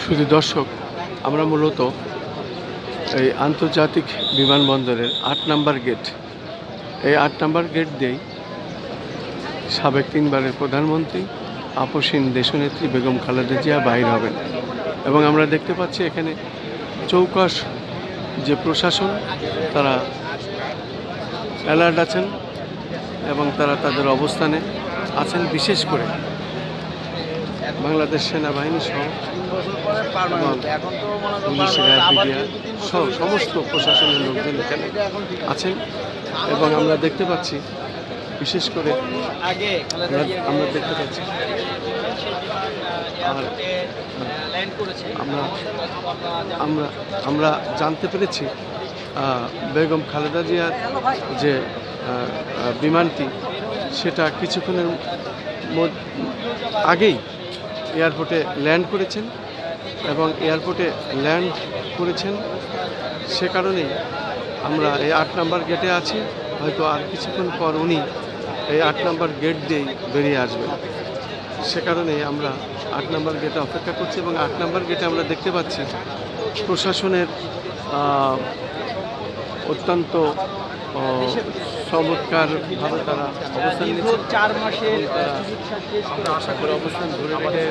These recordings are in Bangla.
শুধু দর্শক, আমরা মূলত এই আন্তর্জাতিক বিমানবন্দরের ৮ নম্বর গেট, এই ৮ নম্বর গেট দিয়েই সাবেক ৩ বারের প্রধানমন্ত্রী আপসহীন দেশনেত্রী বেগম খালেদা জিয়া বাহির হবেন। এবং আমরা দেখতে পাচ্ছি এখানে চৌকাশ যে প্রশাসন, তারা অ্যালার্ট আছেন এবং তারা তাদের অবস্থানে আছেন। বিশেষ করে বাংলাদেশ সেনাবাহিনী সহ পুলিশ, র্যাব, মিডিয়া সহ সমস্ত প্রশাসনের লোকজন এখানে আছেন। এবং আমরা দেখতে পাচ্ছি, বিশেষ করে আমরা দেখতে পাচ্ছি আর আমরা জানতে পেরেছি বেগম খালেদা জিয়ার যে বিমানটি, সেটা কিছুক্ষণের আগেই এয়ারপোর্টে ল্যান্ড করেছেন এবং এয়ারপোর্টে ল্যান্ড করেছেন। সে কারণেই আমরা এই ৮ নম্বর গেটে আছি। হয়তো আর কিছুক্ষণ পর উনি এই ৮ নম্বর গেট দিয়েই বেরিয়ে আসবেন। সে কারণেই আমরা ৮ নম্বর গেটে অপেক্ষা করছি। এবং ৮ নম্বর গেটে আমরা দেখতে পাচ্ছি প্রশাসনের অত্যন্ত চমৎকারভাবে তারা অবস্থান নিচ্ছে। ৪ মাসের আমরা আশা করি অবস্থান ধরে রেখে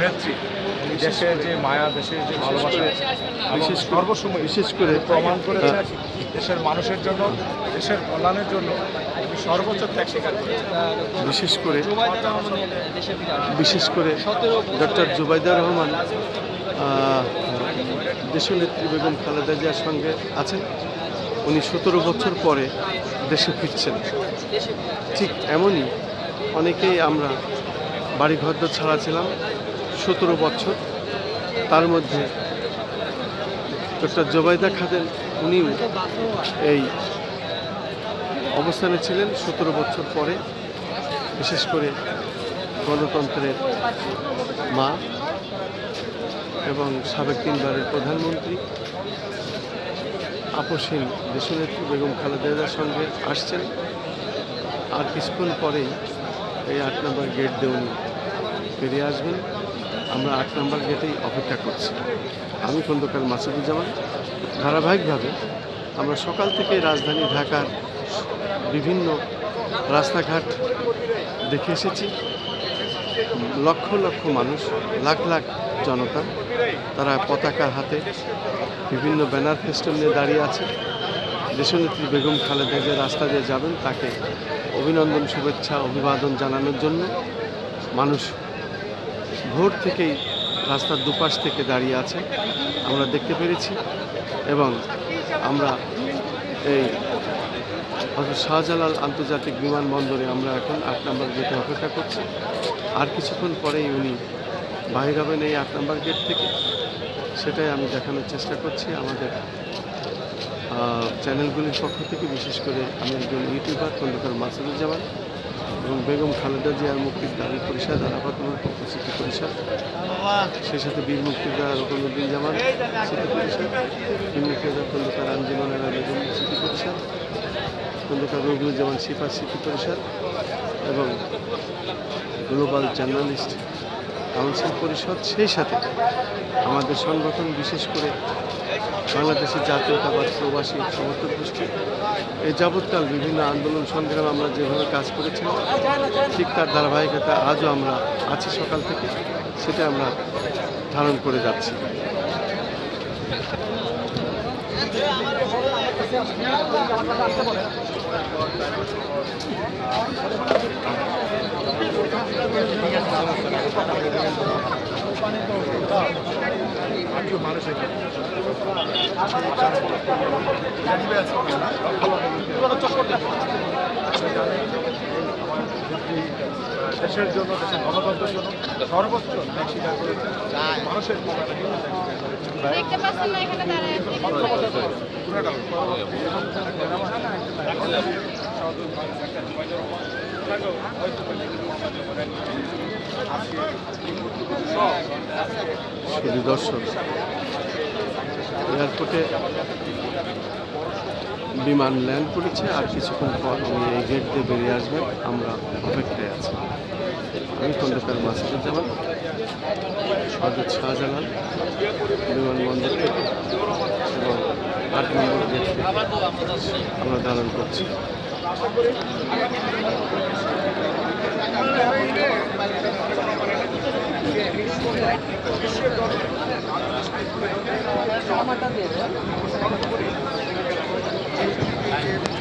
নেত্রী দেশের যে মায়া, দেশের যে ভালোবাসা, বিশেষ করে প্রমাণ করেছে দেশের মানুষের জন্য, দেশের কল্যাণের জন্য সর্বোচ্চ ত্যাগ স্বীকার করেছে। বিশেষ করে ডক্টর জুবাইদা রহমান দেশনেত্রী বেগম খালেদা জিয়ার সঙ্গে আছেন। উনি ১৭ বছর পরে দেশে ফিরছেন। ঠিক এমনই অনেকেই আমরা বাড়িঘর ছাড়া ছিলাম ১৭ বছর। তার মধ্যে ডক্টর জুবাইদা খাদেন, উনিও এই অবস্থানে ছিলেন ১৭ বছর পরে। বিশেষ করে গণতন্ত্রের মা এবং সাবেক ৩ বারের প্রধানমন্ত্রী আপসহীন দেশনেত্রী বেগম খালেদা জিয়ার সঙ্গে আসছেন। আর কিছুক্ষণ পরেই এই ৮ নম্বর গেট দিয়ে উনি বেরিয়ে আসবেন। আমরা ৮ নম্বর গেটেই অপেক্ষা করছি। আমি খন্দকার মাসুদুজ্জামান। ধারাবাহিকভাবে আমরা সকাল থেকে রাজধানী ঢাকার বিভিন্ন রাস্তাঘাট দেখে এসেছি। লক্ষ লক্ষ মানুষ, লাখ লাখ জনতা, তারা পতাকা হাতে বিভিন্ন ব্যানার ফেস্টুন নিয়ে দাঁড়িয়ে আছে। দেশনেত্রী বেগম খালেদা যে রাস্তা দিয়ে যাবেন, তাকে অভিনন্দন, শুভেচ্ছা, অভিবাদন জানানোর জন্য মানুষ ভোর থেকেই রাস্তার দুপাশ থেকে দাঁড়িয়ে আছে, আমরা দেখতে পেরেছি। এবং আমরা এই হযরত শাহজালাল আন্তর্জাতিক বিমানবন্দরে আমরা এখন ৮ নম্বর গেটে অপেক্ষা করছি। আর কিছুক্ষণ পরেই উনি বাহির হবেন এই ৮ নম্বর গেট থেকে। সেটাই আমি দেখানোর চেষ্টা করছি আমাদের চ্যানেলগুলির পক্ষ থেকে। বিশেষ করে আমি একজন ইউটিউবার, খন্দকার মাসুদুজ্জামান, এবং বেগম খালেদা জিয়ার মুক্তির দাবি পরিষদ, আরাফাত নূর সিটি পরিষদ, সেই সাথে বীর মুক্তিযোদ্ধা রকনুদ্দিন জামান সিটি পরিষদ, বীর মুক্তিযোদ্ধা খন্দকার আঞ্জুমান আরা বেগম সিটি পরিষদ, খন্দকার রবিউজ্জামান সিফা সিটি পরিষদ এবং গ্লোবাল জার্নালিস্ট কাউন্সিল পরিষদ, সেই সাথে আমাদের সংগঠন, বিশেষ করে বাংলাদেশের জাতীয়তাবাদ প্রবাসী সমর্থক গোষ্ঠী, এই যাবৎকাল বিভিন্ন আন্দোলন সংগ্রাম আমরা যেভাবে কাজ করেছিলাম, ঠিক তার ধারাবাহিকতা আজও আমরা আছি সকাল থেকে, সেটা আমরা ধারণ করে যাচ্ছি। দেশের জন্য, দেশের গণতন্ত্রের জন্য সর্বোচ্চ ত্যাগ স্বীকার করেছে। মানুষের দেখতে পাচ্ছেন না এখানে দাঁড়ায় আছে। শুধু দর্শক, এয়ারপোর্টে বিমান ল্যান্ড করেছে, আর কিছুক্ষণ পর উনি এই গেট দিয়ে বেরিয়ে আসবেন। আমরা অপেক্ষায় আছি। আমি খন্দকার মাসুদুজ্জামান, হযরত শাহজালাল বিমানবন্দর থেকে এবং 8 নম্বর গেট থেকে আমরা ধারণ করছি। আমারটা দিয়ে দেন।